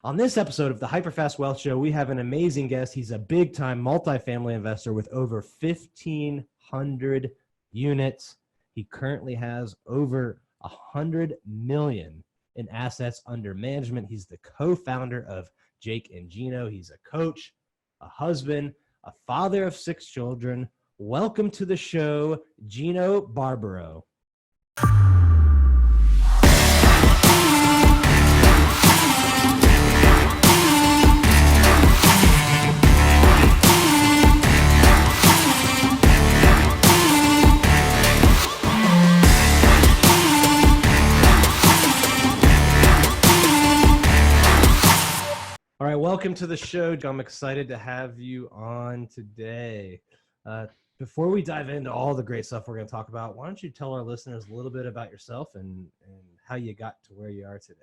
On this episode of the HyperFast Wealth Show, we have an amazing guest. He's a big-time multifamily investor with over 1,500 units. He currently has over $100 million in assets under management. He's the co-founder of Jake and Gino. He's a coach, a husband, a father of 6 children. Welcome to the show, Gino Barbaro. All right, welcome to the show. I'm excited to have you on today. Before we dive into all the great stuff we're going to talk about, why don't you tell our listeners a little bit about yourself and how you got to where you are today?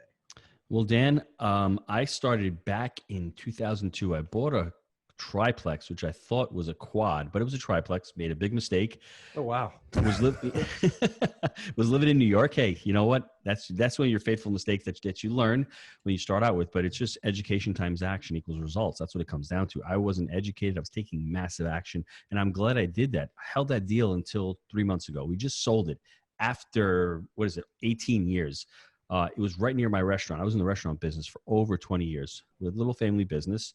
Well, Dan, I started back in 2002. I bought a triplex, which I thought was a quad, but it was a triplex. Made a big mistake. Oh, wow. Was living in New York. Hey, you know what? That's one of your fateful mistakes that you learn when you start out with, but it's just education times action equals results. That's what it comes down to. I wasn't educated. I was taking massive action, and I'm glad I did that. I held that deal until 3 months ago. We just sold it after, 18 years. It was right near my restaurant. I was in the restaurant business for over 20 years with a little family business.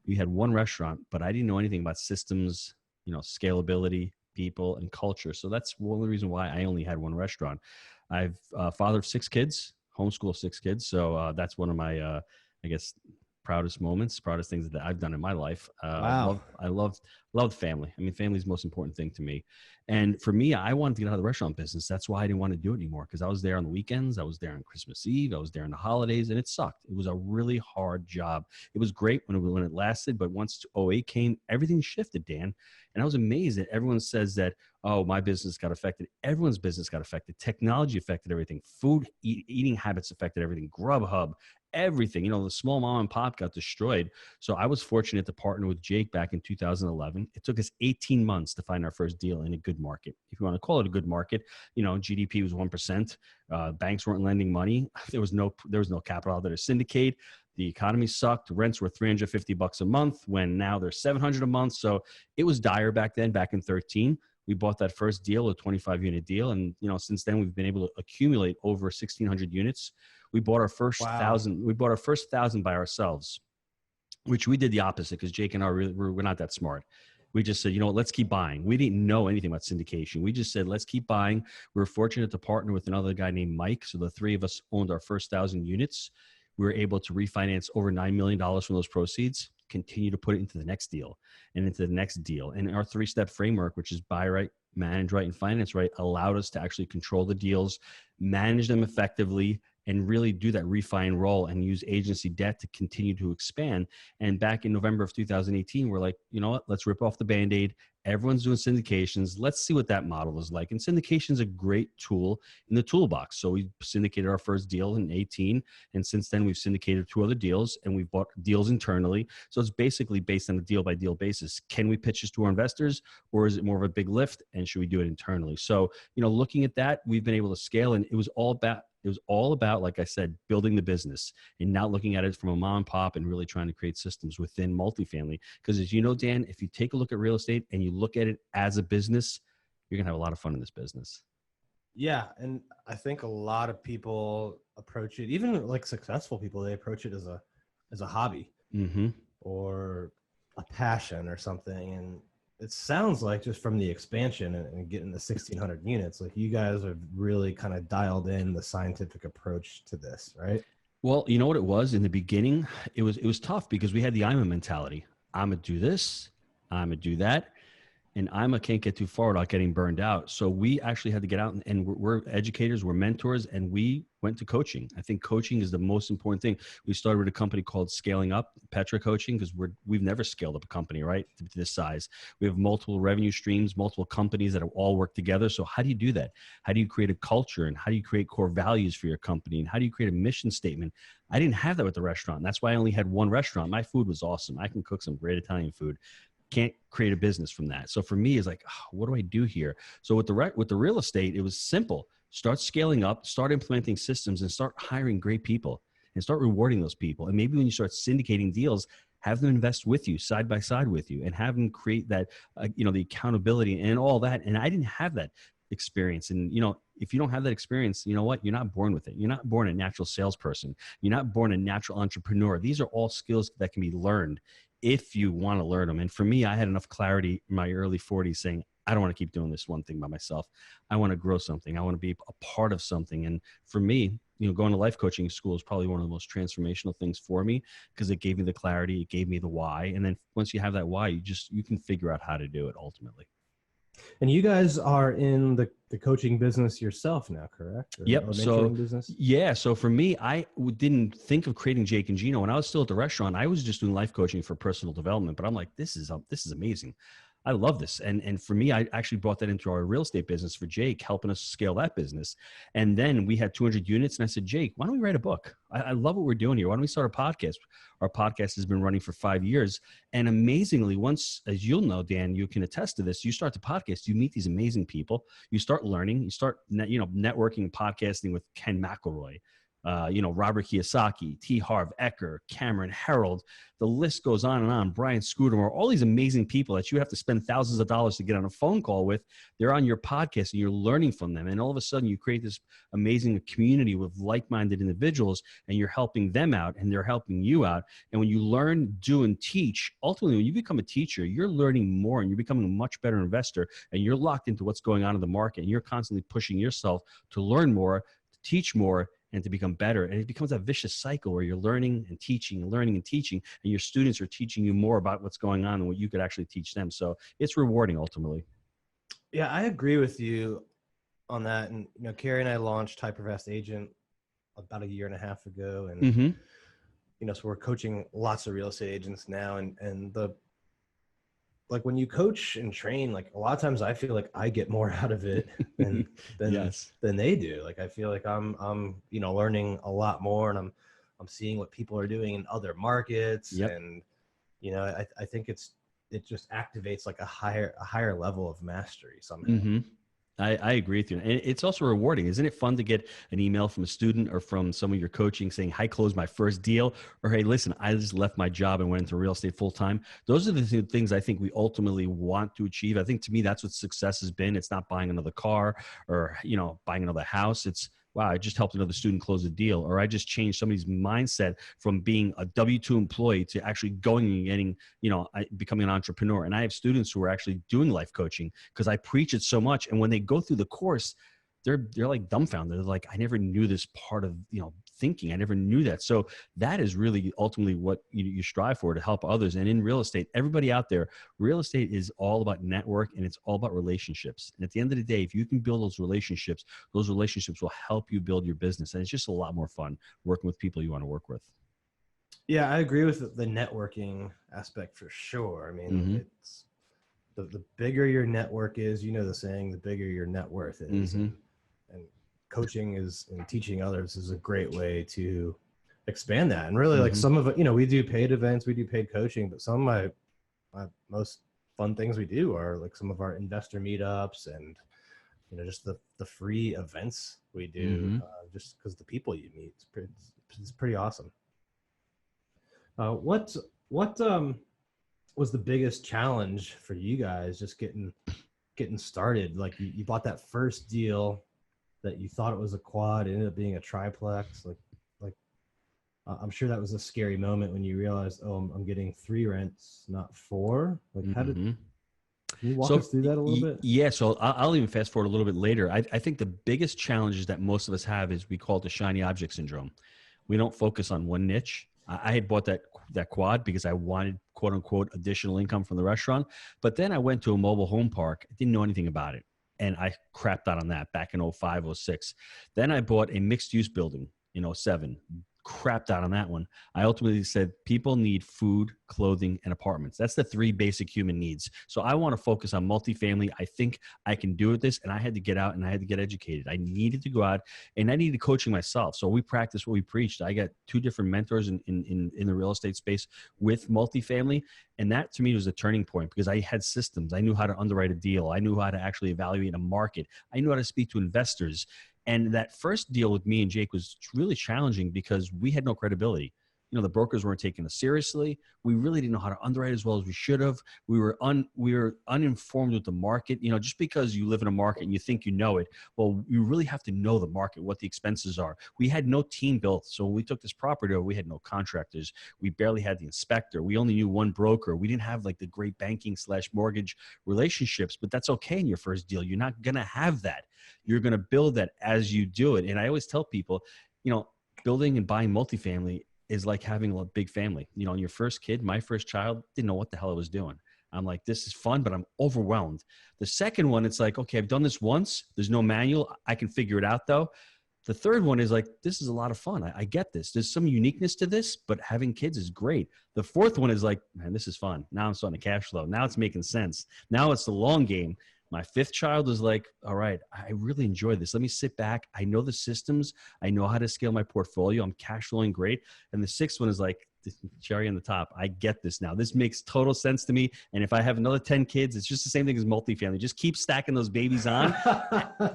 We had one restaurant, but I didn't know anything about systems, scalability, people, and culture. So that's one of the reasons why I only had one restaurant. I've father of 6 kids, homeschool 6 kids. So that's one of my, proudest moments, proudest things that I've done in my life. Wow. I loved family. I mean, family is the most important thing to me. And for me, I wanted to get out of the restaurant business. That's why I didn't want to do it anymore, because I was there on the weekends. I was there on Christmas Eve. I was there on the holidays, and it sucked. It was a really hard job. It was great when it lasted, but once 2008 came, everything shifted, Dan. And I was amazed that everyone says that, oh, my business got affected. Everyone's business got affected. Technology affected everything. Food, eating habits affected everything. Grubhub, everything. The small mom and pop got destroyed. So I was fortunate to partner with Jake back in 2011. It took us 18 months to find our first deal in a good market. If you want to call it a good market, GDP was 1%. Banks weren't lending money. There was no capital out there to syndicate. The economy sucked. Rents were $350 a month when now they're $700 a month. So it was dire back then, back in 2013. We bought that first deal, a 25-unit deal. And, since then we've been able to accumulate over 1,600 units. We bought our first 1,000. We bought our first 1,000 by ourselves, which we did the opposite because Jake and I we're not that smart. We just said, let's keep buying. We didn't know anything about syndication. We just said, let's keep buying. We were fortunate to partner with another guy named Mike. So the 3 of us owned our first 1,000 units. We were able to refinance over $9 million from those proceeds, continue to put it into the next deal and into the next deal. And our 3-step framework, which is buy right, manage right, and finance right, allowed us to actually control the deals, manage them effectively, and really do that refi role and use agency debt to continue to expand. And back in November of 2018, we're like, you know what, let's rip off the Band-Aid. Everyone's doing syndications. Let's see what that model is like. And syndication is a great tool in the toolbox. So we syndicated our first deal in 2018. And since then, we've syndicated 2 other deals and we've bought deals internally. So it's basically based on a deal by deal basis. Can we pitch this to our investors, or is it more of a big lift? And should we do it internally? So, looking at that, we've been able to scale, and it was all about, like I said, building the business and not looking at it from a mom and pop and really trying to create systems within multifamily. Because as you know, Dan, if you take a look at real estate and you look at it as a business, you're going to have a lot of fun in this business. Yeah. And I think a lot of people approach it, even like successful people, they approach it as a hobby or a passion or something. And it sounds like, just from the expansion and getting the 1,600 units, like you guys have really kind of dialed in the scientific approach to this, right? Well, you know what it was in the beginning? It was tough because we had the I'm a mentality. I'm going to do this. I'm going to do that. And can't get too far without getting burned out. So we actually had to get out, and we're educators, we're mentors, and we went to coaching. I think coaching is the most important thing. We started with a company called Scaling Up, Petra Coaching, because we've never scaled up a company, right, to this size. We have multiple revenue streams, multiple companies that all work together. So how do you do that? How do you create a culture, and how do you create core values for your company, and how do you create a mission statement? I didn't have that with the restaurant. And that's why I only had one restaurant. My food was awesome. I can cook some great Italian food. Can't create a business from that. So for me, it's like, what do I do here? So with the real estate, it was simple. Start scaling up, start implementing systems, and start hiring great people. and start rewarding those people. And maybe when you start syndicating deals, have them invest with you side by side with you, and have them create that, the accountability and all that. And I didn't have that experience. And, if you don't have that experience, you know what? You're not born with it. You're not born a natural salesperson. You're not born a natural entrepreneur. These are all skills that can be learned if you want to learn them. And for me, I had enough clarity in my early 40s saying, I don't want to keep doing this one thing by myself. I want to grow something. I want to be a part of something. And for me, going to life coaching school is probably one of the most transformational things for me, because it gave me the clarity, it gave me the why. And then once you have that why, you can figure out how to do it ultimately. And you guys are in the coaching business yourself now, correct? Yep. So for me, I didn't think of creating Jake and Gino. When I was still at the restaurant, I was just doing life coaching for personal development, but I'm like, this is amazing. I love this. And for me, I actually brought that into our real estate business for Jake, helping us scale that business. And then we had 200 units. And I said, Jake, why don't we write a book? I love what we're doing here. Why don't we start a podcast? Our podcast has been running for 5 years. And amazingly, once, as you'll know, Dan, you can attest to this, you start the podcast, you meet these amazing people, you start learning, you start, networking and podcasting with Ken McElroy, Robert Kiyosaki, T. Harv Eker, Cameron Herold. The list goes on and on. Brian Scudamore, all these amazing people that you have to spend thousands of dollars to get on a phone call with. They're on your podcast and you're learning from them. And all of a sudden you create this amazing community with like-minded individuals, and you're helping them out and they're helping you out. And when you learn, do, and teach, ultimately when you become a teacher, you're learning more and you're becoming a much better investor, and you're locked into what's going on in the market, and you're constantly pushing yourself to learn more, to teach more, and to become better. And it becomes a vicious cycle where you're learning and teaching, and your students are teaching you more about what's going on than what you could actually teach them. So it's rewarding ultimately. Yeah, I agree with you on that. And, KERI and I launched HyperFast Agent about 1.5 years ago. And, so we're coaching lots of real estate agents now. And when you coach and train, a lot of times I feel like I get more out of it than Yes. than they do. I feel like I'm learning a lot more, and I'm seeing what people are doing in other markets. Yep. And I think it just activates a higher level of mastery somehow. Mm-hmm. I agree with you. And it's also rewarding. Isn't it fun to get an email from a student or from some of your coaching saying, "I closed my first deal," or, "Hey, listen, I just left my job and went into real estate full time"? Those are the things I think we ultimately want to achieve. I think to me, that's what success has been. It's not buying another car or, buying another house. It's, wow, I just helped another student close a deal, or I just changed somebody's mindset from being a W-2 employee to actually going and getting, becoming an entrepreneur. And I have students who are actually doing life coaching because I preach it so much. And when they go through the course, they're like dumbfounded. They're like, I never knew this part of, thinking. I never knew that. So that is really ultimately what you strive for, to help others. And in real estate, everybody out there, real estate is all about network, and it's all about relationships. And at the end of the day, if you can build those relationships will help you build your business. And it's just a lot more fun working with people you want to work with. Yeah, I agree with the networking aspect for sure. I mean, it's the bigger your network is, the saying, the bigger your net worth is. And coaching and teaching others is a great way to expand that. And really, some of it, we do paid events, we do paid coaching, but some of my most fun things we do are some of our investor meetups and, just the free events we do, just because the people you meet, it's pretty awesome. What was the biggest challenge for you guys just getting started? You bought that first deal that you thought it was a quad, it ended up being a triplex. I'm sure that was a scary moment when you realized, oh, I'm getting 3 rents, not 4. Can you walk us through that a little bit? Yeah. So I'll even fast forward a little bit later. I think the biggest challenges that most of us have is we call it the shiny object syndrome. We don't focus on one niche. I had bought that quad because I wanted, quote unquote, additional income from the restaurant. But then I went to a mobile home park. I didn't know anything about it. And I crapped out on that back in 05, 06. Then I bought a mixed use building in 07. Crapped out on that one. I ultimately said people need food, clothing, and apartments. That's the 3 basic human needs. So I want to focus on multifamily. I think I can do this, and I had to get out and I had to get educated. I needed to go out and I needed coaching myself. So we practiced what we preached. I got 2 different mentors in the real estate space with multifamily. And that to me was a turning point because I had systems. I knew how to underwrite a deal. I knew how to actually evaluate a market. I knew how to speak to investors. And that first deal with me and Jake was really challenging because we had no credibility. You know, the brokers weren't taking us seriously. We really didn't know how to underwrite as well as we should have. We were uninformed with the market. You know, just because you live in a market and you think you know it, well, you really have to know the market, what the expenses are. We had no team built. So when we took this property over, we had no contractors. We barely had the inspector. We only knew one broker. We didn't have like the great banking / mortgage relationships, but that's okay in your first deal. You're not going to have that. You're going to build that as you do it. And I always tell people, you know, building and buying multifamily is like having a big family. You know, and your first kid, my first child, didn't know what the hell I was doing. I'm like, this is fun, but I'm overwhelmed. The second one, it's like, okay, I've done this once. There's no manual. I can figure it out though. The third one is like, this is a lot of fun. I get this. There's some uniqueness to this, but having kids is great. The fourth one is like, man, this is fun. Now I'm starting to cash flow. Now it's making sense. Now it's the long game. My fifth child was like, all right, I really enjoy this. Let me sit back. I know the systems. I know how to scale my portfolio. I'm cash flowing great. And the sixth one is like, cherry on the top. I get this now. This makes total sense to me. And if I have another 10 kids, it's just the same thing as multifamily. Just keep stacking those babies on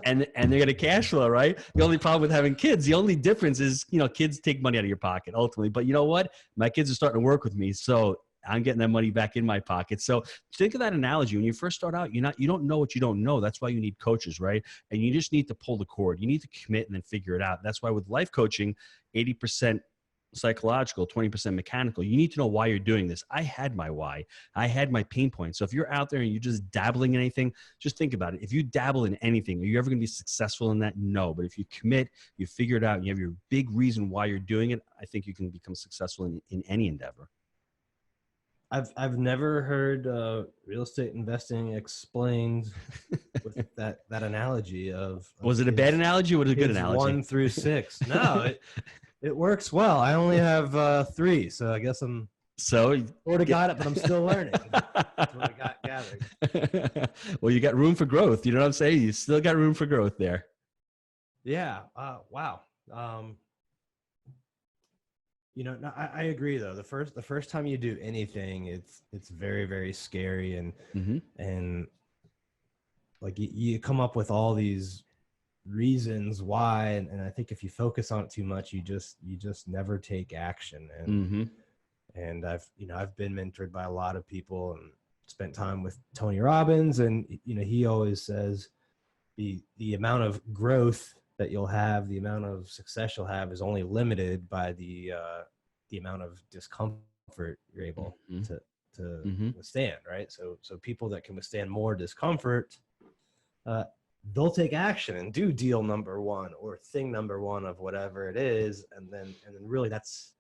and they're going to cash flow, right? The only problem with having kids, the only difference is, you know, kids take money out of your pocket ultimately. But you know what? My kids are starting to work with me. So I'm getting that money back in my pocket. So think of that analogy. When you first start out, you don't know what you don't know. That's why you need coaches, right? And you just need to pull the cord. You need to commit and then figure it out. That's why with life coaching, 80% psychological, 20% mechanical. You need to know why you're doing this. I had my why. I had my pain points. So if you're out there and you're just dabbling in anything, just think about it. If you dabble in anything, are you ever going to be successful in that? No. But if you commit, you figure it out, and you have your big reason why you're doing it, I think you can become successful in any endeavor. I've never heard real estate investing explained with that analogy of was it a bad analogy or was it a good analogy? 1 through 6. No, it works well. I only have 3, so I guess I'm sort of got it, but I'm still learning. That's what I got gathered. Well, you got room for growth. You know what I'm saying? You still got room for growth there. Yeah. Wow. You know, no, I agree though. The first time you do anything, it's very, very scary and like you come up with all these reasons why, and I think if you focus on it too much, you just never take action. And I've been mentored by a lot of people and spent time with Tony Robbins, and you know, he always says the amount of growth that you'll have, the amount of success you'll have is only limited by the amount of discomfort you're able to withstand, right? So people that can withstand more discomfort, they'll take action and do deal number 1 or thing number 1 of whatever it is, and then really that's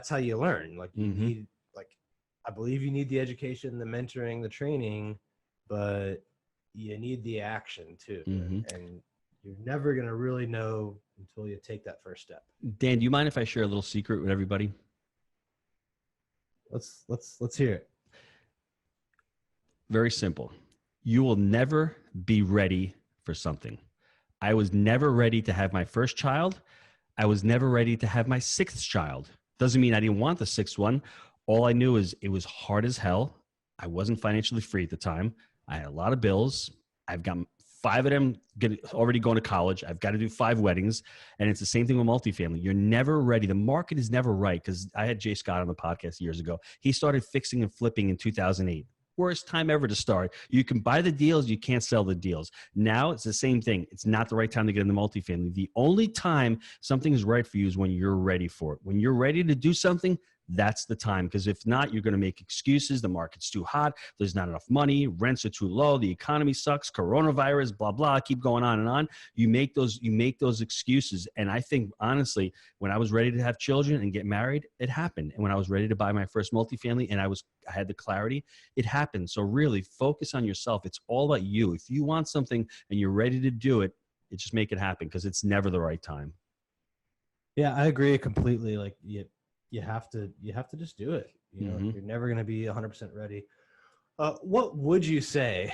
how you learn. Like you need, like, I believe you need the education, the mentoring, the training, but you need the action too. And you're never going to really know until you take that first step. Dan, do you mind if I share a little secret with everybody? Let's hear it. Very simple. You will never be ready for something. I was never ready to have my first child. I was never ready to have my 6th child. Doesn't mean I didn't want the 6th one. All I knew is it was hard as hell. I wasn't financially free at the time. I had a lot of bills. I've got 5 of them already going to college. I've got to do 5 weddings. And it's the same thing with multifamily. You're never ready. The market is never right. Because I had Jay Scott on the podcast years ago. He started fixing and flipping in 2008. Worst time ever to start. You can buy the deals. You can't sell the deals. Now it's the same thing. It's not the right time to get into multifamily. The only time something is right for you is when you're ready for it. When you're ready to do something, that's the time. Because if not, you're going to make excuses. The market's too hot. There's not enough money. Rents are too low. The economy sucks. Coronavirus, blah, blah. Keep going on and on. You make those excuses. And I think, honestly, when I was ready to have children and get married, it happened. And when I was ready to buy my first multifamily and I had the clarity, it happened. So really focus on yourself. It's all about you. If you want something and you're ready to do it, just make it happen, because it's never the right time. Yeah, I agree completely. Like, you have to just do it. You know, Mm-hmm. you're never going to be 100% ready. What would you say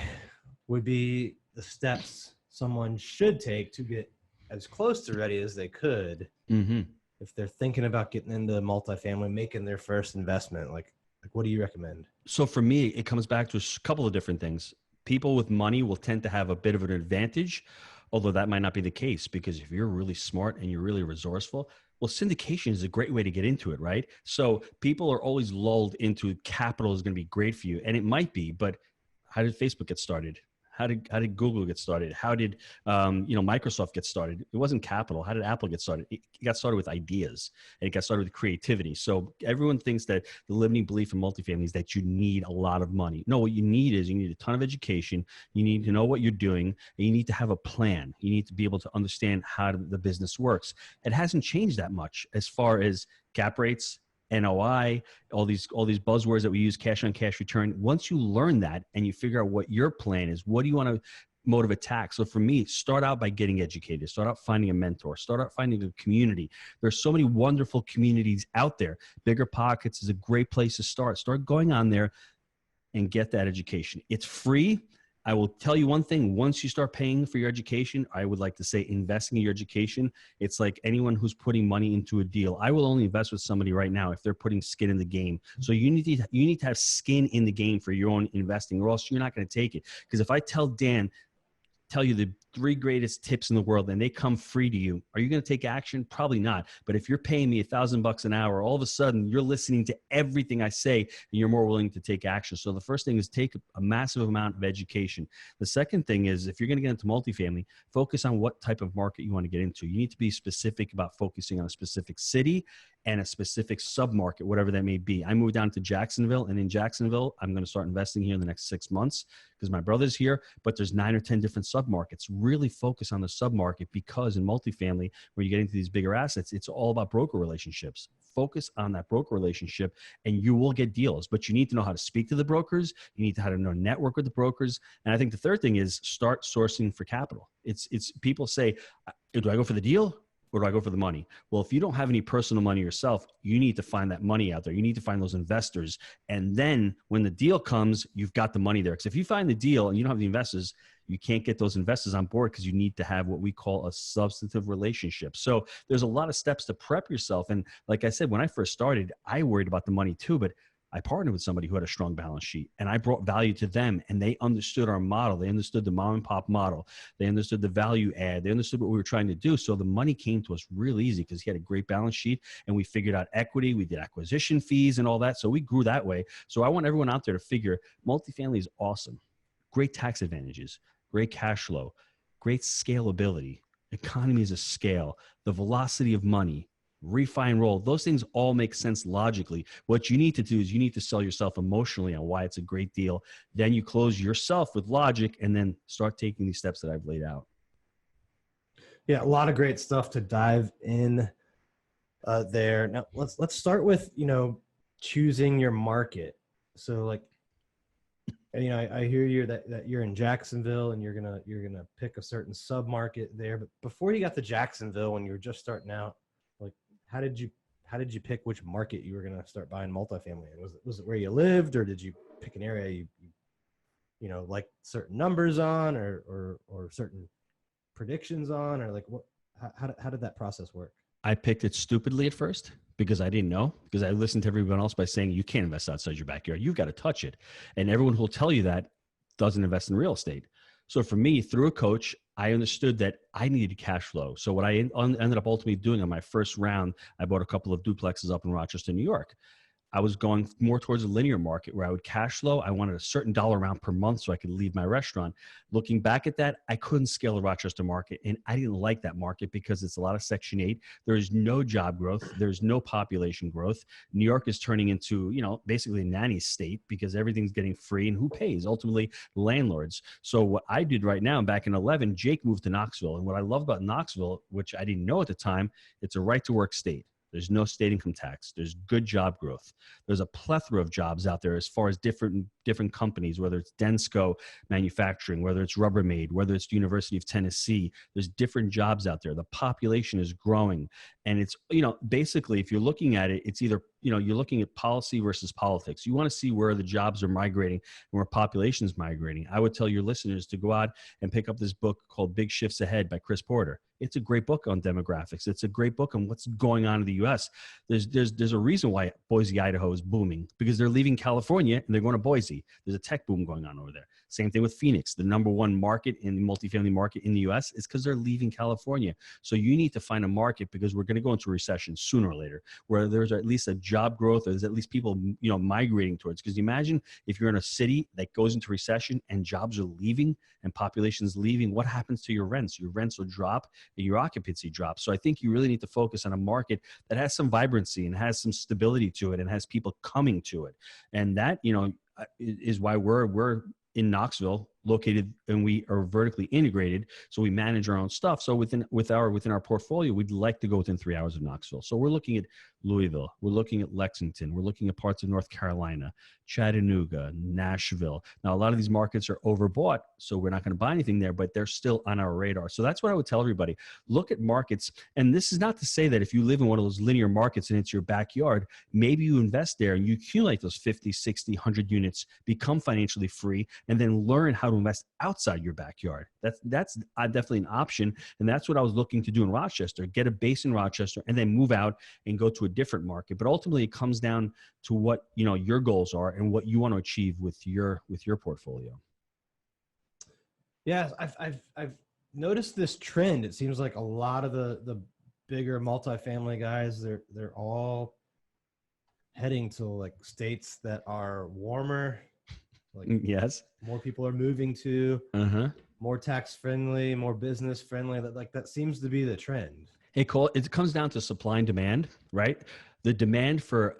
would be the steps someone should take to get as close to ready as they could Mm-hmm. if they're thinking about getting into multifamily, making their first investment? Like what do you recommend? So for me, it comes back to a couple of different things. People with money will tend to have a bit of an advantage, although that might not be the case, because if you're really smart and you're really resourceful, well, syndication is a great way to get into it, right? So people are always lulled into capital is going to be great for you, and it might be, but how did Facebook get started? How did Google get started? How did Microsoft get started? It wasn't capital. How did Apple get started? It got started with ideas, and it got started with creativity. So everyone thinks that the limiting belief in multifamily is that you need a lot of money. No, what you need is you need a ton of education. You need to know what you're doing, and you need to have a plan. You need to be able to understand how the business works. It hasn't changed that much as far as cap rates, NOI, all these buzzwords that we use, cash on cash return. Once you learn that and you figure out what your plan is, what do you want to mode of attack? So for me, start out by getting educated, start out finding a mentor, start out finding a community. There's so many wonderful communities out there. Bigger Pockets is a great place to start. Start going on there and get that education. It's free. I will tell you one thing. Once you start paying for your education, I would like to say investing in your education. It's like anyone who's putting money into a deal. I will only invest with somebody right now if they're putting skin in the game. So you need to have skin in the game for your own investing, or else you're not going to take it. Because if I tell you the 3 greatest tips in the world and they come free to you, are you going to take action? Probably not. But if you're paying me $1,000 an hour, all of a sudden you're listening to everything I say and you're more willing to take action. So the first thing is take a massive amount of education. The second thing is, if you're going to get into multifamily, focus on what type of market you want to get into. You need to be specific about focusing on a specific city and a specific submarket, whatever that may be. I moved down to Jacksonville, and in Jacksonville, I'm going to start investing here in the next 6 months because my brother's here, but there's 9 or 10 different submarkets. Really focus on the submarket, because in multifamily, when you get into these bigger assets, it's all about broker relationships. Focus on that broker relationship and you will get deals, but you need to know how to speak to the brokers. You need to how to know network with the brokers. And I think the third thing is start sourcing for capital. It's people say, do I go for the deal? Or do I go for the money? Well, if you don't have any personal money yourself, you need to find that money out there. You need to find those investors. And then when the deal comes, you've got the money there. Because if you find the deal and you don't have the investors, you can't get those investors on board, because you need to have what we call a substantive relationship. So there's a lot of steps to prep yourself. And like I said, when I first started, I worried about the money too, but I partnered with somebody who had a strong balance sheet, and I brought value to them, and they understood our model. They understood the mom and pop model. They understood the value add. They understood what we were trying to do. So the money came to us real easy because he had a great balance sheet, and we figured out equity. We did acquisition fees and all that. So we grew that way. So I want everyone out there to figure multifamily is awesome. Great tax advantages, great cash flow, great scalability, economies of scale, the velocity of money, refi and roll. Those things all make sense logically. What you need to do is you need to sell yourself emotionally on why it's a great deal. Then you close yourself with logic and then start taking these steps that I've laid out. Yeah, a lot of great stuff to dive in there. Now let's start with, choosing your market. So like, I hear you that you're in Jacksonville and you're gonna pick a certain sub-market there. But before you got to Jacksonville, when you were just starting out, like how did you pick which market you were gonna start buying multifamily in? Was it where you lived, or did you pick an area you like certain numbers on, or certain predictions on, or like what? How did that process work? I picked it stupidly at first because I didn't know, because I listened to everyone else by saying, you can't invest outside your backyard. You've got to touch it. And everyone who will tell you that doesn't invest in real estate. So for me, through a coach, I understood that I needed cash flow. So what I ended up ultimately doing on my first round, I bought a couple of duplexes up in Rochester, New York. I was going more towards a linear market where I would cash flow. I wanted a certain dollar amount per month so I could leave my restaurant. Looking back at that, I couldn't scale the Rochester market, and I didn't like that market because it's a lot of Section 8. There's no job growth. There's no population growth. New York is turning into, basically a nanny state because everything's getting free, and who pays? Ultimately, landlords. So what I did right now, back in 2011, Jake moved to Knoxville. And what I love about Knoxville, which I didn't know at the time, it's a right to work state. There's no state income tax. There's good job growth. There's a plethora of jobs out there as far as different companies, whether it's Densco Manufacturing, whether it's Rubbermaid, whether it's the University of Tennessee. There's different jobs out there. The population is growing. And it's, basically, if you're looking at it, it's either, you're looking at policy versus politics. You want to see where the jobs are migrating and where population is migrating. I would tell your listeners to go out and pick up this book called Big Shifts Ahead by Chris Porter. It's a great book on demographics. It's a great book on what's going on in the U.S. There's a reason why Boise, Idaho is booming, because they're leaving California and they're going to Boise. There's a tech boom going on over there. Same thing with Phoenix. The number one market in the multifamily market in the U.S. is because they're leaving California. So you need to find a market, because we're going to go into a recession sooner or later, where there's at least a job growth, or there's at least people, migrating towards. Because imagine if you're in a city that goes into recession and jobs are leaving and population's leaving, what happens to your rents? Your rents will drop and your occupancy drops. So I think you really need to focus on a market that has some vibrancy and has some stability to it and has people coming to it. And that, is why we're in Knoxville, located, and we are vertically integrated. So we manage our own stuff. So within our portfolio, we'd like to go within 3 hours of Knoxville. So we're looking at Louisville, we're looking at Lexington, we're looking at parts of North Carolina, Chattanooga, Nashville. Now, a lot of these markets are overbought, so we're not going to buy anything there, but they're still on our radar. So that's what I would tell everybody. Look at markets. And this is not to say that if you live in one of those linear markets and it's your backyard, maybe you invest there and you accumulate those 50, 60, 100 units, become financially free, and then learn how to invest outside your backyard. That's definitely an option. And that's what I was looking to do in Rochester, get a base in Rochester and then move out and go to a different market. But ultimately it comes down to what, your goals are and what you want to achieve with your portfolio. Yeah. I've noticed this trend. It seems like a lot of the bigger multifamily guys, they're all heading to like states that are warmer. Like, yes, more people are moving to, more tax friendly, more business friendly. That seems to be the trend. It comes down to supply and demand, right? The demand for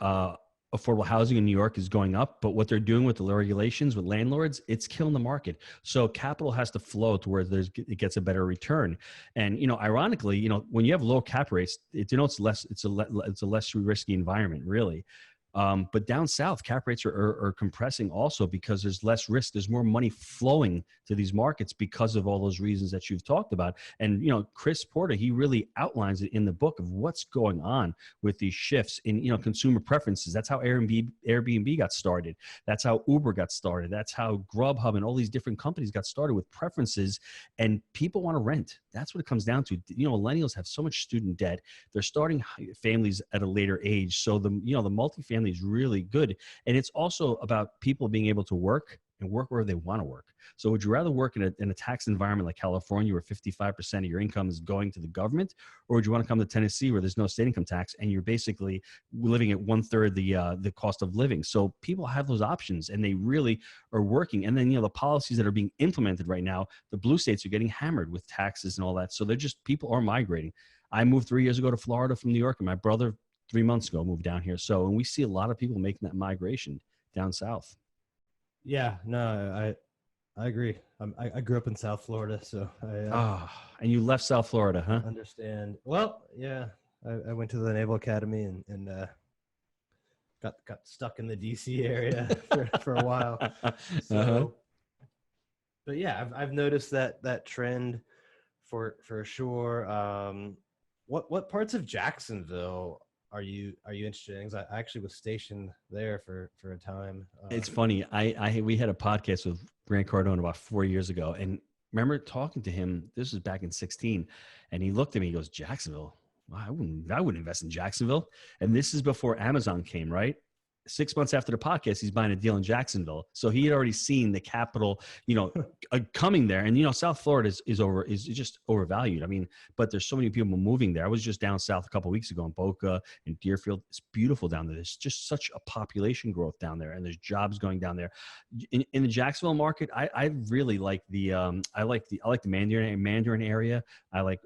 affordable housing in New York is going up, but what they're doing with the regulations with landlords, it's killing the market. So capital has to flow to where it gets a better return. And ironically, when you have low cap rates, it's a less risky environment, really. But down south, cap rates are compressing also because there's less risk. There's more money flowing to these markets because of all those reasons that you've talked about. And, Chris Porter, he really outlines it in the book of what's going on with these shifts in, consumer preferences. That's how Airbnb got started. That's how Uber got started. That's how Grubhub and all these different companies got started with preferences, and people want to rent. That's what it comes down to. Millennials have so much student debt. They're starting families at a later age. So the multifamily is really good. And it's also about people being able to work and work where they want to work. So would you rather work in a tax environment like California where 55% of your income is going to the government? Or would you want to come to Tennessee where there's no state income tax and you're basically living at 1/3 the cost of living? So people have those options and they really are working. And then, the policies that are being implemented right now, the blue states are getting hammered with taxes and all that. So people are migrating. I moved 3 years ago to Florida from New York, and my brother 3 months ago moved down here. So, and we see a lot of people making that migration down south. Yeah, no, I agree. I grew up in South Florida, so and you left South Florida, huh? Understand. Well, yeah, I went to the Naval Academy and got stuck in the DC area for a while. So, but yeah, I've noticed that trend for sure. What parts of Jacksonville are you interested in? 'Cause I actually was stationed there for a time. It's funny. We had a podcast with Grant Cardone about 4 years ago, and remember talking to him. This was back in 2016, and he looked at me. He goes, "Jacksonville? Wow, I wouldn't invest in Jacksonville." And this is before Amazon came, right? 6 months after the podcast, he's buying a deal in Jacksonville. So he had already seen the capital, coming there. And, South Florida is just overvalued. I mean, but there's so many people moving there. I was just down south a couple of weeks ago in Boca and Deerfield. It's beautiful down there. There's just such a population growth down there, and there's jobs going down there. In the Jacksonville market, I really like I like the Mandarin area. I like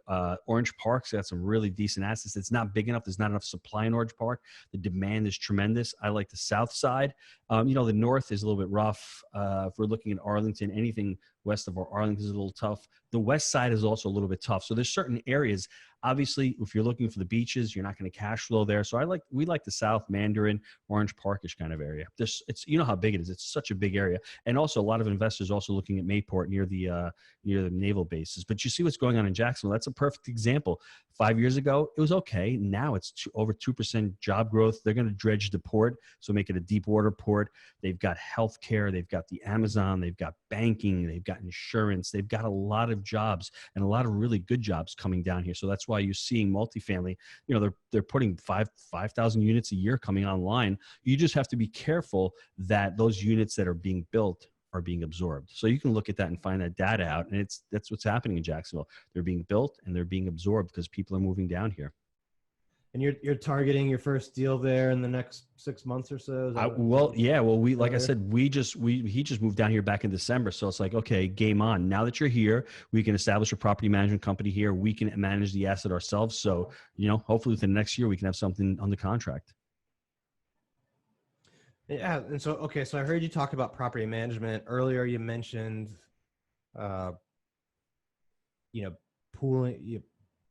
Orange Park's got some really decent assets. It's not big enough. There's not enough supply in Orange Park. The demand is tremendous. I like the South Side. The north is a little bit rough. If we're looking at Arlington, anything west of Arlington is a little tough. The west side is also a little bit tough. So there's certain areas. Obviously, if you're looking for the beaches, you're not going to cash flow there. So we like the South, Mandarin, Orange Parkish kind of area. It's how big it is. It's such a big area, and also a lot of investors also looking at Mayport near the naval bases. But you see what's going on in Jacksonville. That's a perfect example. 5 years ago, it was okay. Now it's over 2% job growth. They're going to dredge the port, so make it a deep water port. They've got healthcare. They've got the Amazon. They've got banking. They've got insurance. They've got a lot of jobs and a lot of really good jobs coming down here. So that's why you're seeing multifamily. They're putting 5,000 units a year coming online. You just have to be careful that those units that are being built are being absorbed. So you can look at that and find that data out, and that's what's happening in Jacksonville. They're being built and they're being absorbed because people are moving down here. And you're targeting your first deal there in the next 6 months or so? He just moved down here back in December. So it's like, okay, game on. Now that you're here, we can establish a property management company here. We can manage the asset ourselves. So, hopefully within the next year, we can have something on the contract. Yeah. And so, okay. So I heard you talk about property management earlier. You mentioned, pooling,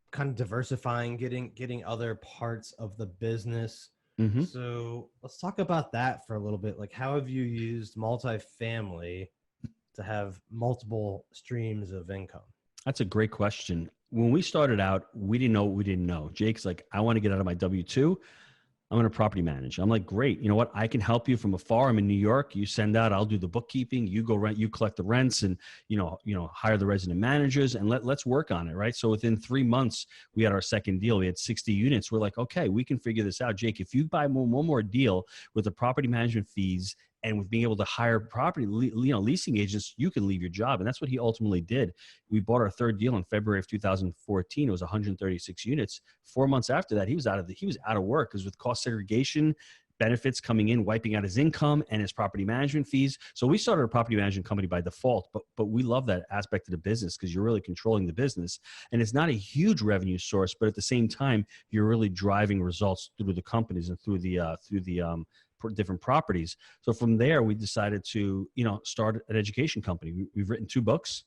kind of diversifying, getting other parts of the business. Mm-hmm. So let's talk about that for a little bit. Like, how have you used multifamily to have multiple streams of income? That's a great question. When we started out, we didn't know what we didn't know. Jake's like, I want to get out of my W-2. I'm going to property manage. I'm like, great. You know what? I can help you from afar. I'm in New York. You send out, I'll do the bookkeeping. You go rent, you collect the rents and, hire the resident managers and let's work on it. Right. So within 3 months, we had our second deal. We had 60 units. We're like, okay, we can figure this out. Jake, if you buy one more deal with the property management fees and with being able to hire property, leasing agents, you can leave your job. And that's what he ultimately did. We bought our third deal in February of 2014. It was 136 units. 4 months after that, he was out of work because with cost segregation, benefits coming in, wiping out his income and his property management fees. So we started a property management company by default, but we love that aspect of the business because you're really controlling the business. And it's not a huge revenue source, but at the same time, you're really driving results through the companies and through the different properties. So from there, we decided to, start an education company. We've written 2 books.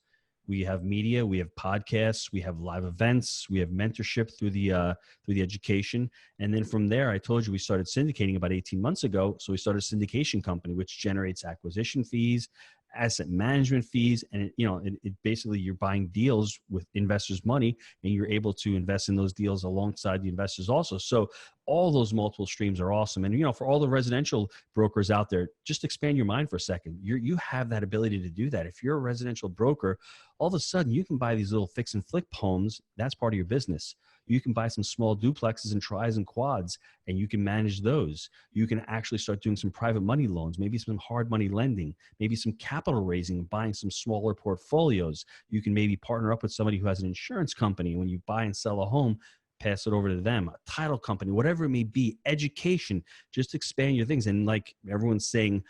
We have media, we have podcasts, we have live events, we have mentorship through the education. And then from there, I told you we started syndicating about 18 months ago. So we started a syndication company, which generates acquisition fees, asset management fees. And it basically, you're buying deals with investors' money and you're able to invest in those deals alongside the investors also. So all those multiple streams are awesome. And, for all the residential brokers out there, just expand your mind for a second. You have that ability to do that. If you're a residential broker, all of a sudden you can buy these little fix and flip homes. That's part of your business. You can buy some small duplexes and tris and quads, and you can manage those. You can actually start doing some private money loans, maybe some hard money lending, maybe some capital raising, buying some smaller portfolios. You can maybe partner up with somebody who has an insurance company. When you buy and sell a home, pass it over to them, a title company, whatever it may be, education, just expand your things. And like everyone's saying,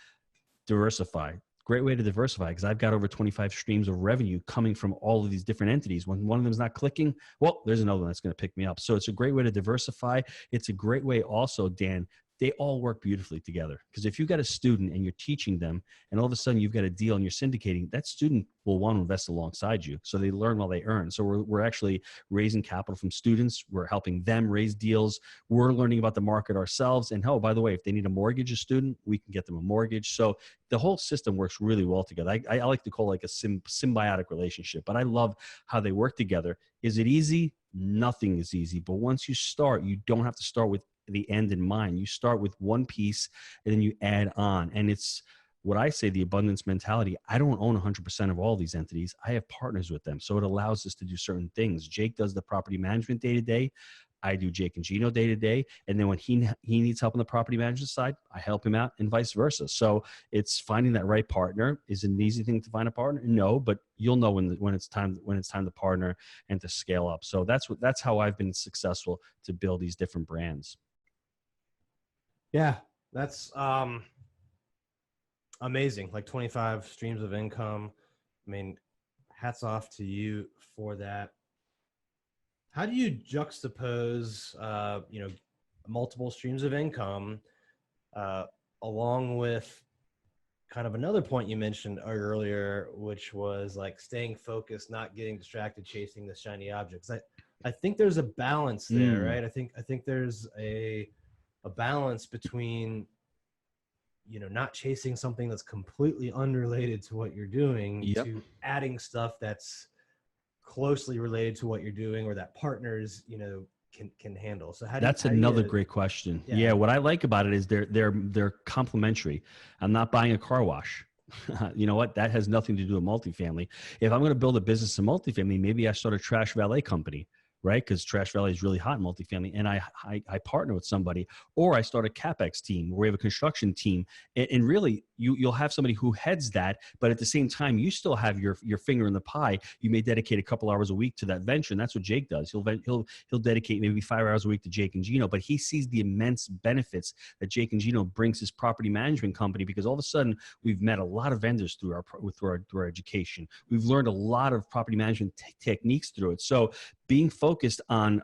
diversify. Great way to diversify because I've got over 25 streams of revenue coming from all of these different entities. When one of them is not clicking, well, there's another one that's going to pick me up. So it's a great way to diversify. It's a great way also, Dan, they all work beautifully together. Because if you've got a student and you're teaching them and all of a sudden you've got a deal and you're syndicating, that student will want to invest alongside you. So they learn while they earn. So we're actually raising capital from students. We're helping them raise deals. We're learning about the market ourselves. And by the way, if they need a mortgage, a student, we can get them a mortgage. So the whole system works really well together. I like to call it like a symbiotic relationship, but I love how they work together. Is it easy? Nothing is easy. But once you start, you don't have to start with the end in mind. You start with one piece and then you add on. And it's what I say, the abundance mentality. I don't own 100% of all these entities. I have partners with them. So it allows us to do certain things. Jake does the property management day to day. I do Jake and Gino day to day. And then when he needs help on the property management side, I help him out and vice versa. So it's finding that right partner. Is it an easy thing to find a partner? No, but you'll know when it's time to partner and to scale up. So that's how I've been successful to build these different brands. Yeah, that's amazing. Like 25 streams of income. I mean, hats off to you for that. How do you juxtapose, multiple streams of income along with kind of another point you mentioned earlier, which was like staying focused, not getting distracted, chasing the shiny objects. I think there's a balance there, right? I think there's a balance between, not chasing something that's completely unrelated to what you're doing Yep. to adding stuff that's closely related to what you're doing or that partners, can handle. So That's another great question. Yeah. What I like about it is they're complementary. I'm not buying a car wash. You know what? That has nothing to do with multifamily. If I'm going to build a business in multifamily, maybe I start a trash valet company, right? Because trash valet is really hot in multifamily, and I partner with somebody, or I start a capex team where we have a construction team, and really you'll have somebody who heads that, but at the same time you still have your finger in the pie. You may dedicate a couple hours a week to that venture, and that's what Jake does. He'll dedicate maybe 5 hours a week to Jake and Gino, but he sees the immense benefits that Jake and Gino brings his property management company, because all of a sudden we've met a lot of vendors through our education. We've learned a lot of property management techniques through it. So being focused on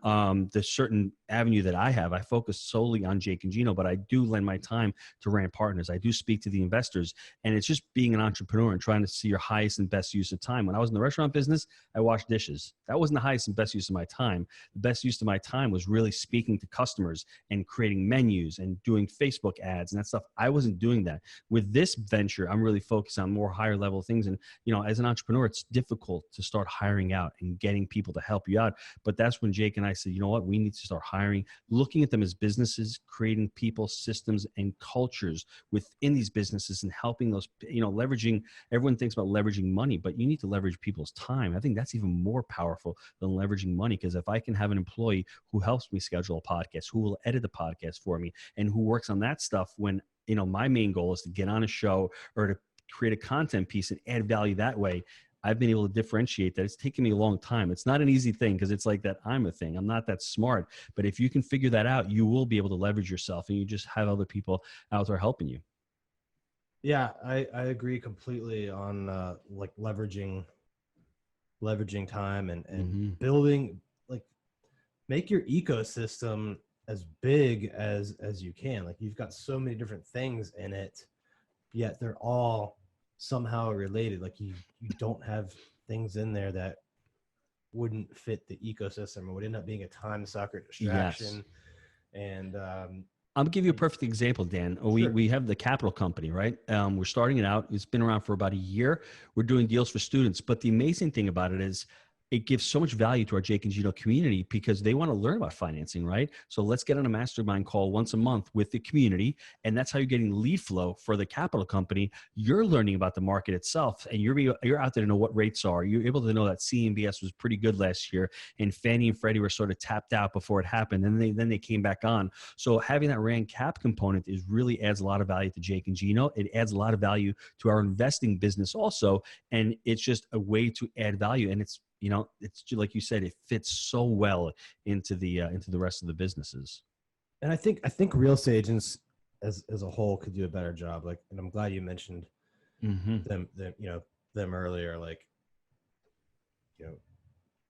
the certain avenue that I have, I focus solely on Jake and Gino, but I do lend my time to Rand Partners. I do speak to the investors, and it's just being an entrepreneur and trying to see your highest and best use of time. When I was in the restaurant business, I washed dishes. That wasn't the highest and best use of my time. The best use of my time was really speaking to customers and creating menus and doing Facebook ads and that stuff. I wasn't doing that. With this venture, I'm really focused on more higher level things. And, as an entrepreneur, it's difficult to start hiring out and getting people to help you out. But that's when Jake and I said, you know what, we need to start hiring, looking at them as businesses, creating people, systems, and cultures within these businesses, and helping those, leveraging. Everyone thinks about leveraging money, but you need to leverage people's time. I think that's even more powerful than leveraging money, because if I can have an employee who helps me schedule a podcast, who will edit the podcast for me, and who works on that stuff when, my main goal is to get on a show or to create a content piece and add value that way, I've been able to differentiate that. It's taken me a long time. It's not an easy thing, because it's like that I'm a thing. I'm not that smart. But if you can figure that out, you will be able to leverage yourself, and you just have other people out there helping you. Yeah, I agree completely on like leveraging time and building, like, make your ecosystem as big as you can. Like, you've got so many different things in it, yet they're all somehow related. Like, you don't have things in there that wouldn't fit the ecosystem or would end up being a time sucker, distraction. Yes. And I'll give you a perfect example, Dan. Sure. We have the Capital Company, right? We're starting it out. It's been around for about a year. We're doing deals for students. But the amazing thing about it is it gives so much value to our Jake and Gino community, because they want to learn about financing, right? So let's get on a mastermind call once a month with the community. And that's how you're getting lead flow for the Capital Company. You're learning about the market itself, and you're out there to know what rates are. You're able to know that CMBS was pretty good last year, and Fannie and Freddie were sort of tapped out before it happened. And then they came back on. So having that Rand Cap component really adds a lot of value to Jake and Gino. It adds a lot of value to our investing business also. And it's just a way to add value. And it's like you said, it fits so well into the rest of the businesses. And I think real estate agents as a whole could do a better job. Like, and I'm glad you mentioned them earlier. Like,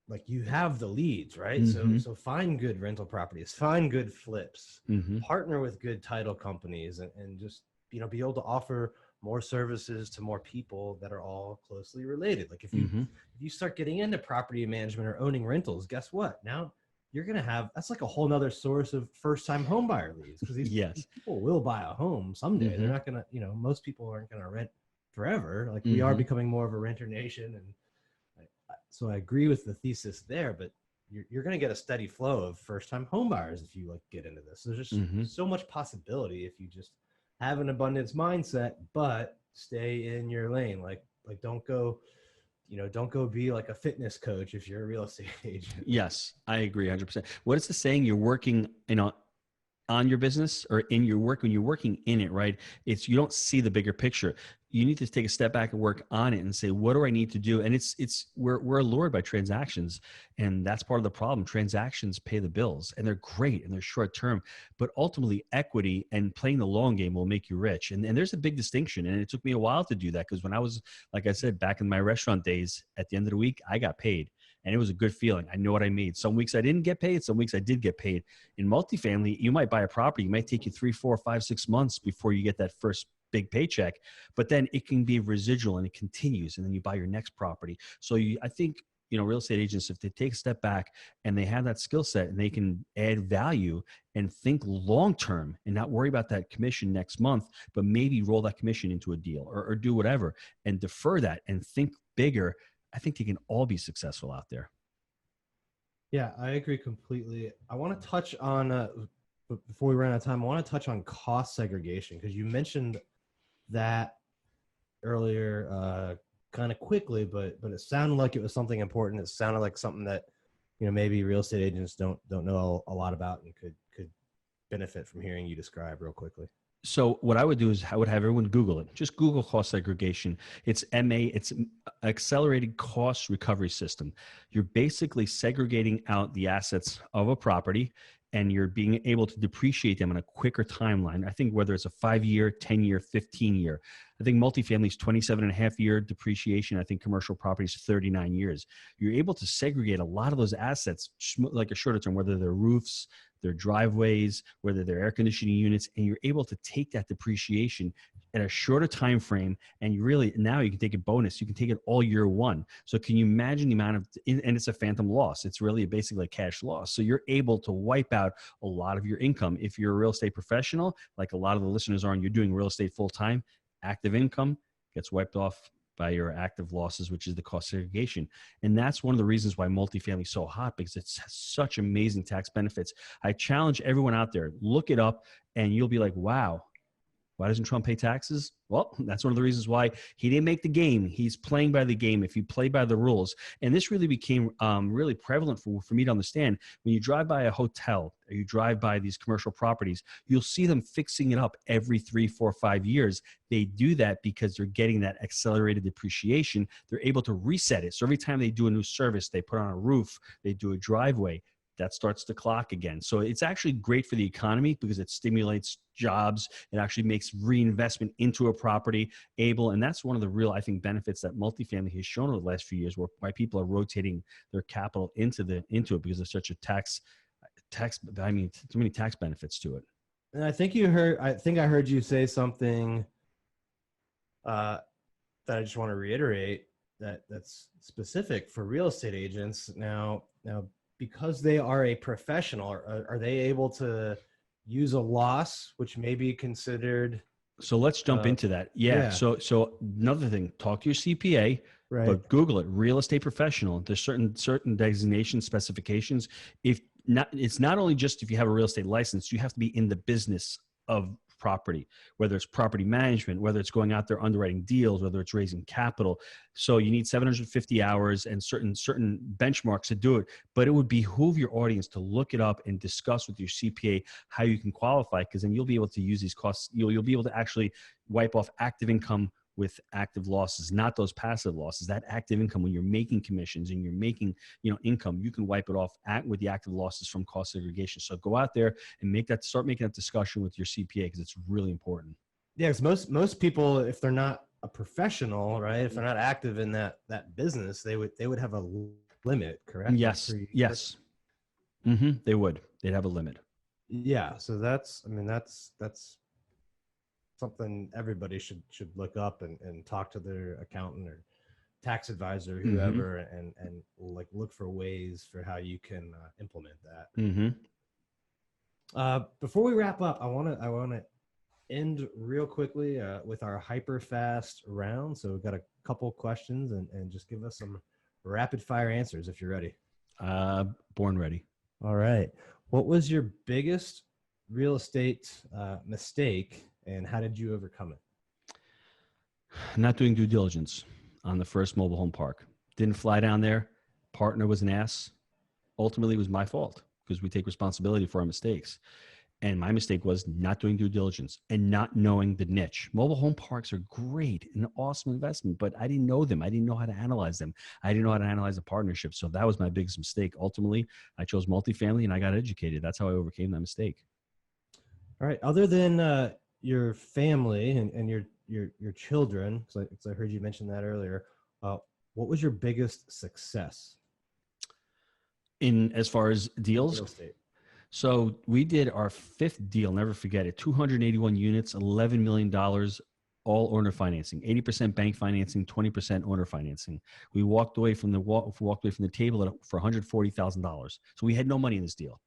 like, you have the leads, right? So find good rental properties, find good flips, partner with good title companies, and just, be able to offer more services to more people that are all closely related. Like, if you start getting into property management or owning rentals, guess what? Now you're going to have, that's like a whole nother source of first-time home buyer leads, because these people will buy a home someday. They're not going to, most people aren't going to rent forever. Like, we are becoming more of a renter nation. And so I agree with the thesis there, but you're going to get a steady flow of first-time home buyers if you get into this. There's just so much possibility if you just have an abundance mindset, but stay in your lane. Like don't go be like a fitness coach if you're a real estate agent. Yes, I agree 100%. What is the saying? You're working, on your business or in your work. When you're working in it, right? You don't see the bigger picture. You need to take a step back and work on it and say, what do I need to do? And we're allured by transactions, and that's part of the problem. Transactions pay the bills, and they're great and they're short term, but ultimately equity and playing the long game will make you rich. And there's a big distinction. And it took me a while to do that, because when I was, like I said, back in my restaurant days, at the end of the week, I got paid. And it was a good feeling. I know what I made. Some weeks I didn't get paid. Some weeks I did get paid. In multifamily, you might buy a property. It might take you 3, 4, 5, 6 months before you get that first big paycheck, but then it can be residual and it continues, and then you buy your next property. So I think, real estate agents, if they take a step back and they have that skill set and they can add value and think long-term and not worry about that commission next month, but maybe roll that commission into a deal or do whatever and defer that and think bigger, I think they can all be successful out there. Yeah, I agree completely. I want to touch on, before we run out of time, I want to touch on cost segregation, because you mentioned that earlier kind of quickly, but it sounded like it was something important. It sounded like something that, maybe real estate agents don't know a lot about and could benefit from hearing you describe real quickly. So what I would do is I would have everyone Google it. Just Google cost segregation. It's it's accelerated cost recovery system. You're basically segregating out the assets of a property and you're being able to depreciate them on a quicker timeline. I think whether it's a 5-year, 10-year, 15-year. I think multifamily is 27.5-year depreciation. I think commercial property is 39 years. You're able to segregate a lot of those assets like a shorter term, whether they're roofs, their driveways, whether they're air conditioning units, and you're able to take that depreciation at a shorter time frame, and now you can take a bonus. You can take it all year one. So can you imagine the amount of, and it's a phantom loss. It's really basically a cash loss. So you're able to wipe out a lot of your income. If you're a real estate professional, like a lot of the listeners are, and you're doing real estate full time, active income gets wiped off by your active losses, which is the cost segregation. And that's one of the reasons why multifamily is so hot, because it has such amazing tax benefits. I challenge everyone out there, look it up and you'll be like, wow, why doesn't Trump pay taxes? Well, that's one of the reasons why he didn't make the game. He's playing by the game if you play by the rules. And this really became really prevalent for me to understand. When you drive by a hotel or you drive by these commercial properties, you'll see them fixing it up every 3, 4, 5 years. They do that because they're getting that accelerated depreciation. They're able to reset it. So every time they do a new service, they put on a roof, they do a driveway, that starts the clock again. So it's actually great for the economy because it stimulates jobs. It actually makes reinvestment into a property able. And that's one of the real, I think, benefits that multifamily has shown over the last few years, why people are rotating their capital into it because there's such a too many tax benefits to it. And I think I heard you say something that I just want to reiterate that's specific for real estate agents. Now, because they are a professional, are they able to use a loss, which may be considered? So let's jump into that. Yeah. So another thing, talk to your CPA, right? But Google it, real estate professional. There's certain designation specifications. It's not only just if you have a real estate license, you have to be in the business of property, whether it's property management, whether it's going out there underwriting deals, whether it's raising capital. So you need 750 hours and certain benchmarks to do it. But it would behoove your audience to look it up and discuss with your CPA how you can qualify, because then you'll be able to use these costs. You'll be able to actually wipe off active income with active losses, not those passive losses. That active income, when you're making commissions and you're making income, you can wipe it off with the active losses from cost segregation. So go out there and start making that discussion with your CPA, because it's really important. Yeah, because most people, if they're not a professional, right, if they're not active in that business, they would have a limit, correct? Yes. Yes. Mm-hmm. They would. They'd have a limit. Yeah. So that's something everybody should look up and talk to their accountant or tax advisor, whoever, and like look for ways for how you can implement that. Before we wrap up, I want to end real quickly with our HyperFast round. So we've got a couple questions and just give us some rapid fire answers if you're ready. Born ready. All right. What was your biggest real estate mistake, and how did you overcome it? Not doing due diligence on the first mobile home park. Didn't fly down there. Partner was an ass. Ultimately, it was my fault because we take responsibility for our mistakes. And my mistake was not doing due diligence and not knowing the niche. Mobile home parks are great, an awesome investment, but I didn't know them. I didn't know how to analyze them. I didn't know how to analyze a partnership. So that was my biggest mistake. Ultimately, I chose multifamily and I got educated. That's how I overcame that mistake. All right. Other than your family and your children, because I heard you mention that earlier, what was your biggest success in as far as deals? Real estate. So we did our 5th deal, never forget it, 281 units, $11 million all owner financing, 80% bank financing, 20% owner financing. We walked away from the table for $140,000. So we had no money in this deal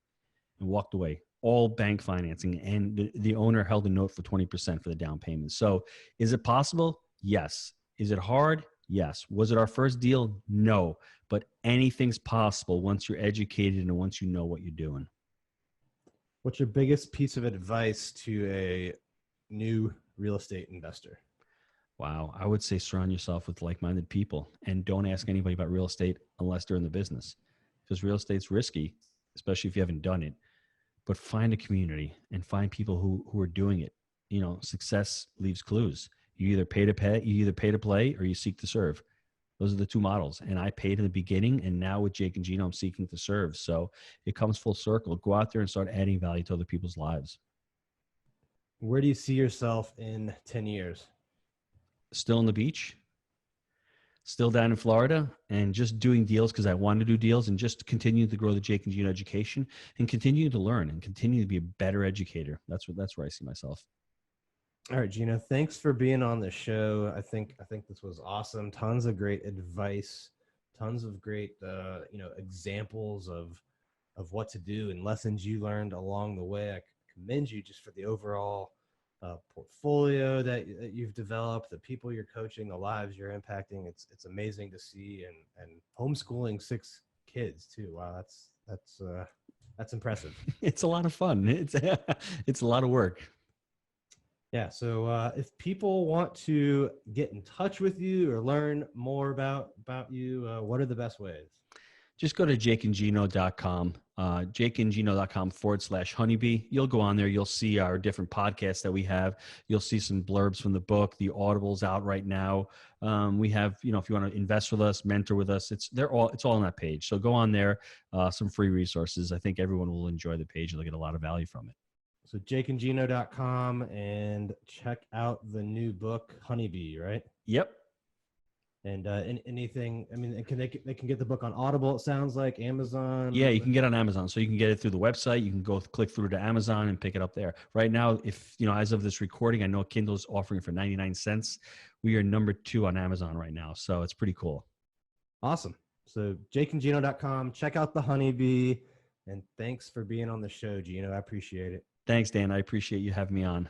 and walked away, all bank financing. And the owner held a note for 20% for the down payment. So is it possible? Yes. Is it hard? Yes. Was it our first deal? No. But anything's possible once you're educated and once you know what you're doing. What's your biggest piece of advice to a new real estate investor? Wow. I would say surround yourself with like-minded people and don't ask anybody about real estate unless they're in the business, because real estate's risky, especially if you haven't done it. But find a community and find people who are doing it. You know, success leaves clues. You either pay to play, or you seek to serve. Those are the two models. And I paid in the beginning, and now with Jake and Gino, I'm seeking to serve. So it comes full circle. Go out there and start adding value to other people's lives. Where do you see yourself in 10 years? Still on the beach, still down in Florida, and just doing deals because I want to do deals, and just continue to grow the Jake and Gino education and continue to learn and continue to be a better educator. That's where I see myself. All right, Gino, thanks for being on the show. I think this was awesome. Tons of great advice, tons of great, examples of what to do and lessons you learned along the way. I commend you just for the overall portfolio that you've developed, the people you're coaching, the lives you're impacting. It's amazing to see, and homeschooling 6 kids too. Wow, that's impressive. It's a lot of fun. It's a lot of work. Yeah. So if people want to get in touch with you or learn more about you, what are the best ways? Just go to jakeandgino.com, jakeandgino.com/honeybee. You'll go on there. You'll see our different podcasts that we have. You'll see some blurbs from the book. The Audible's out right now. We have, if you want to invest with us, mentor with us, it's all on that page. So go on there, some free resources. I think everyone will enjoy the page and they'll get a lot of value from it. So jakeandgino.com, and check out the new book, Honeybee, right? Yep. And anything, I mean, they can get the book on Audible, it sounds like, Amazon. Yeah, you can get it on Amazon. So you can get it through the website. You can go click through to Amazon and pick it up there. Right now, as of this recording, I know Kindle's offering for 99 cents. We are number 2 on Amazon right now. So it's pretty cool. Awesome. So jakeandgino.com, check out the Honeybee, and thanks for being on the show, Gino. I appreciate it. Thanks, Dan. I appreciate you having me on.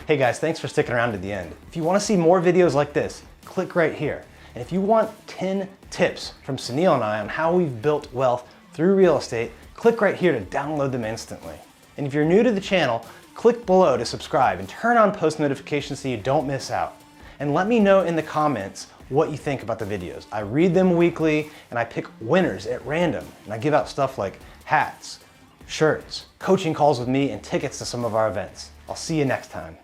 Hey guys, thanks for sticking around to the end. If you want to see more videos like this, click right here. And if you want 10 tips from Sunil and I on how we've built wealth through real estate, click right here to download them instantly. And if you're new to the channel, click below to subscribe and turn on post notifications so you don't miss out. And let me know in the comments what you think about the videos. I read them weekly, and I pick winners at random. And I give out stuff like hats, shirts, coaching calls with me, and tickets to some of our events. I'll see you next time.